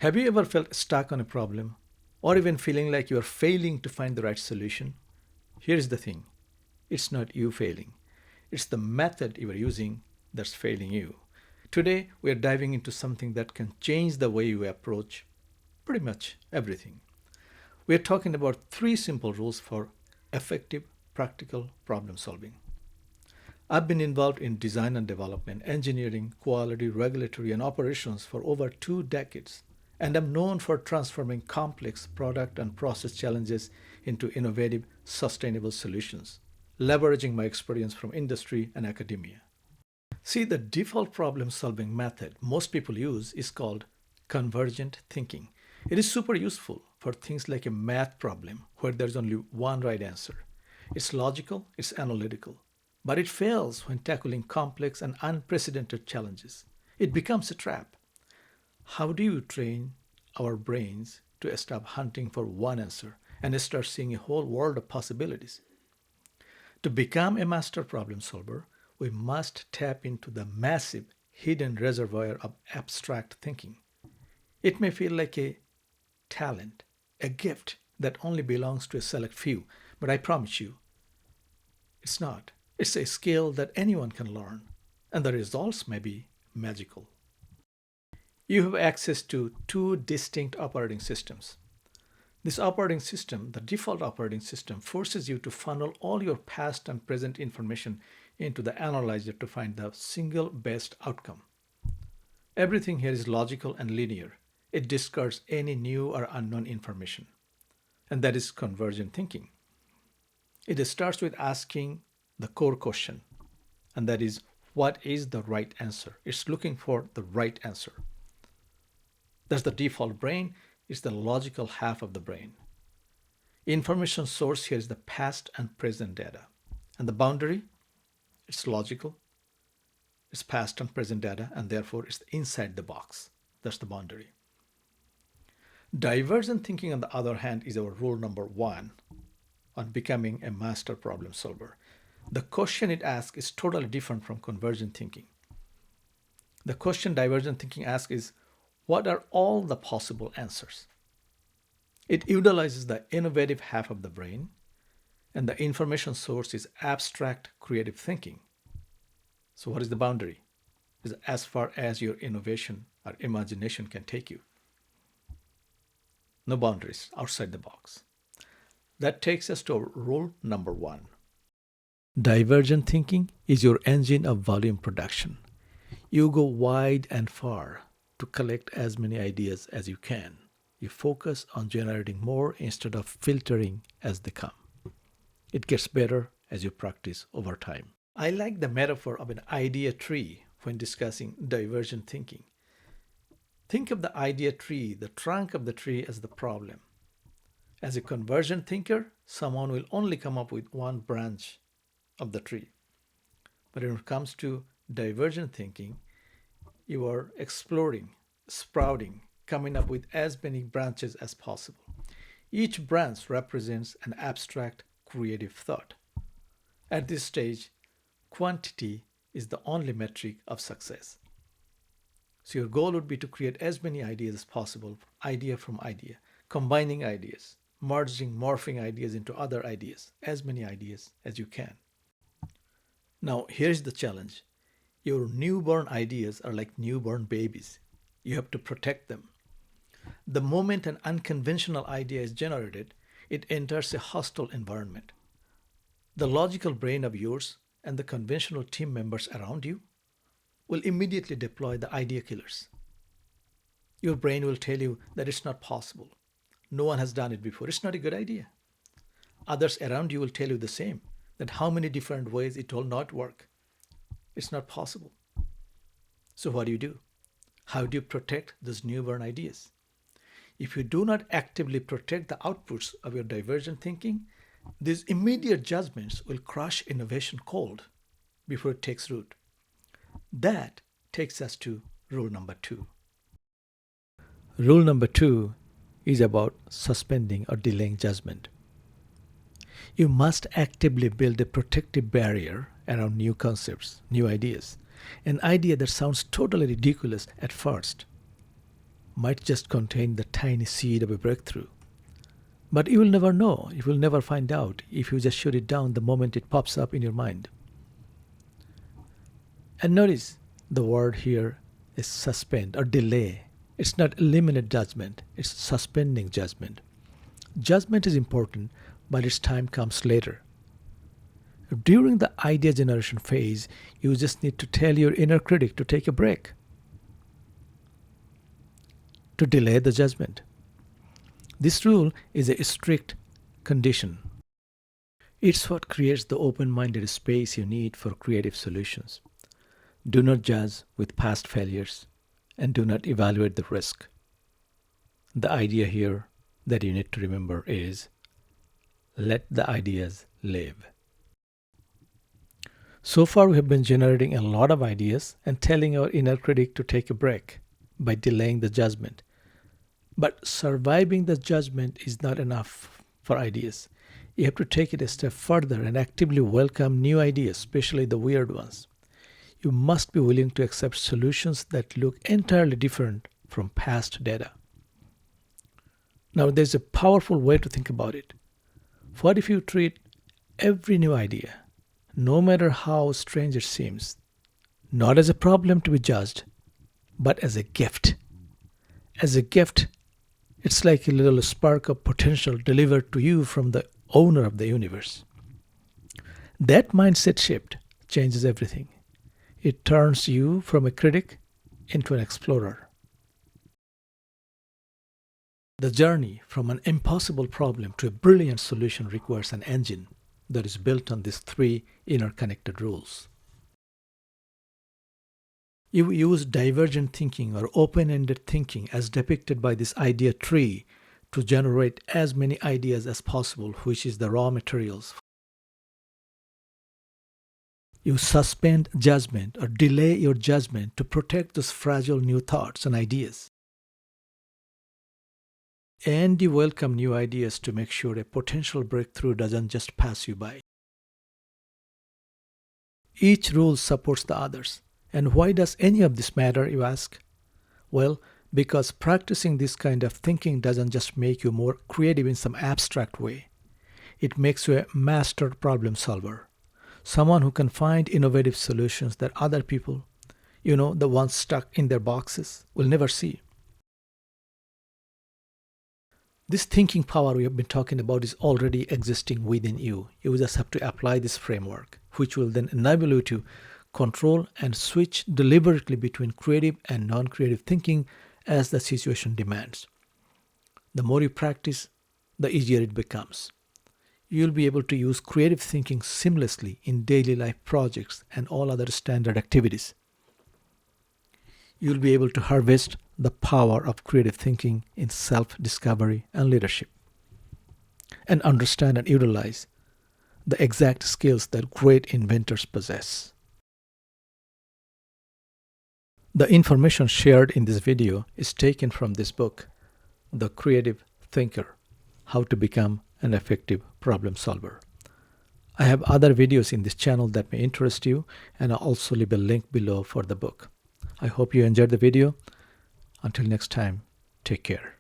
Have you ever felt stuck on a problem or even feeling like you are failing to find the right solution? Here's the thing, it's not you failing, it's the method you are using that's failing you. Today, we are diving into something that can change the way you approach pretty much everything. We are talking about three simple rules for effective, practical problem solving. I've been involved in design and development, engineering, quality, regulatory, and operations for over 2 decades, and I'm known for transforming complex product and process challenges into innovative, sustainable solutions, leveraging my experience from industry and academia. See, the default problem solving method most people use is called convergent thinking. It is super useful for things like a math problem where there's only one right answer. It's logical, it's analytical, but it fails when tackling complex and unprecedented challenges. It becomes a trap. How do you train our brains to stop hunting for one answer and start seeing a whole world of possibilities? To become a master problem solver, we must tap into the massive hidden reservoir of abstract thinking. It may feel like a talent, a gift that only belongs to a select few, but I promise you, it's not. It's a skill that anyone can learn, and the results may be magical. You have access to two distinct operating systems. This operating system, the default operating system, forces you to funnel all your past and present information into the analyzer to find the single best outcome. Everything here is logical and linear. It discards any new or unknown information. And that is convergent thinking. It starts with asking the core question, and that is, what is the right answer? It's looking for the right answer. That's the default brain. It's the logical half of the brain. Information source here is the past and present data. And the boundary, it's logical, it's past and present data, and therefore it's inside the box. That's the boundary. Divergent thinking, on the other hand, is our rule number one on becoming a master problem solver. The question it asks is totally different from convergent thinking. The question divergent thinking asks is, what are all the possible answers? It utilizes the innovative half of the brain, and the information source is abstract creative thinking. So what is the boundary? It's as far as your innovation or imagination can take you. No boundaries outside the box. That takes us to rule number one. Divergent thinking is your engine of volume production. You go wide and far to collect as many ideas as you can. You focus on generating more instead of filtering as they come. It gets better as you practice over time. I like the metaphor of an idea tree when discussing divergent thinking. Think of the idea tree, the trunk of the tree, as the problem. As a convergent thinker, someone will only come up with one branch of the tree. But when it comes to divergent thinking, you are exploring, sprouting, coming up with as many branches as possible. Each branch represents an abstract creative thought. At this stage, quantity is the only metric of success. So your goal would be to create as many ideas as possible, idea from idea, combining ideas, merging, morphing ideas into other ideas, as many ideas as you can. Now, here's the challenge. Your newborn ideas are like newborn babies. You have to protect them. The moment an unconventional idea is generated, it enters a hostile environment. The logical brain of yours and the conventional team members around you will immediately deploy the idea killers. Your brain will tell you that it's not possible. No one has done it before. It's not a good idea. Others around you will tell you the same, that how many different ways it will not work. It's not possible. So what do? How do you protect those newborn ideas? If you do not actively protect the outputs of your divergent thinking, these immediate judgments will crush innovation cold before it takes root. That takes us to rule number two. Rule number two is about suspending or delaying judgment. You must actively build a protective barrier around new concepts, new ideas, an idea that sounds totally ridiculous at first. might just contain the tiny seed of a breakthrough. But you will never know, you will never find out if you just shut it down the moment it pops up in your mind. And notice the word here is suspend or delay. It's not eliminate judgment, it's suspending judgment. Judgment is important, but its time comes later. During the idea generation phase, you just need to tell your inner critic to take a break, to delay the judgment. This rule is a strict condition. It's what creates the open-minded space you need for creative solutions. Do not judge with past failures and do not evaluate the risk. The idea here that you need to remember is let the ideas live. So far, we have been generating a lot of ideas and telling our inner critic to take a break by delaying the judgment. But surviving the judgment is not enough for ideas. You have to take it a step further and actively welcome new ideas, especially the weird ones. You must be willing to accept solutions that look entirely different from past data. Now, there's a powerful way to think about it. What if you treat every new idea, no matter how strange it seems, not as a problem to be judged, but as a gift? As a gift, it's like a little spark of potential delivered to you from the owner of the universe. That mindset shift changes everything. It turns you from a critic into an explorer. The journey from an impossible problem to a brilliant solution requires an engine that is built on these three interconnected rules. You use divergent thinking or open-ended thinking as depicted by this idea tree to generate as many ideas as possible, which is the raw materials. You suspend judgment or delay your judgment to protect those fragile new thoughts and ideas. And you welcome new ideas to make sure a potential breakthrough doesn't just pass you by. Each rule supports the others. And why does any of this matter, you ask? Well, because practicing this kind of thinking doesn't just make you more creative in some abstract way. It makes you a master problem solver. Someone who can find innovative solutions that other people, the ones stuck in their boxes, will never see. This thinking power we have been talking about is already existing within you. You just have to apply this framework, which will then enable you to control and switch deliberately between creative and non-creative thinking as the situation demands. The more you practice, the easier it becomes. You'll be able to use creative thinking seamlessly in daily life projects and all other standard activities. You'll be able to harvest the power of creative thinking in self-discovery and leadership, and understand and utilize the exact skills that great inventors possess. The information shared in this video is taken from this book, The Creative Thinker: How to Become an Effective Problem Solver. I have other videos in this channel that may interest you, and I'll also leave a link below for the book. I hope you enjoyed the video. Until next time, take care.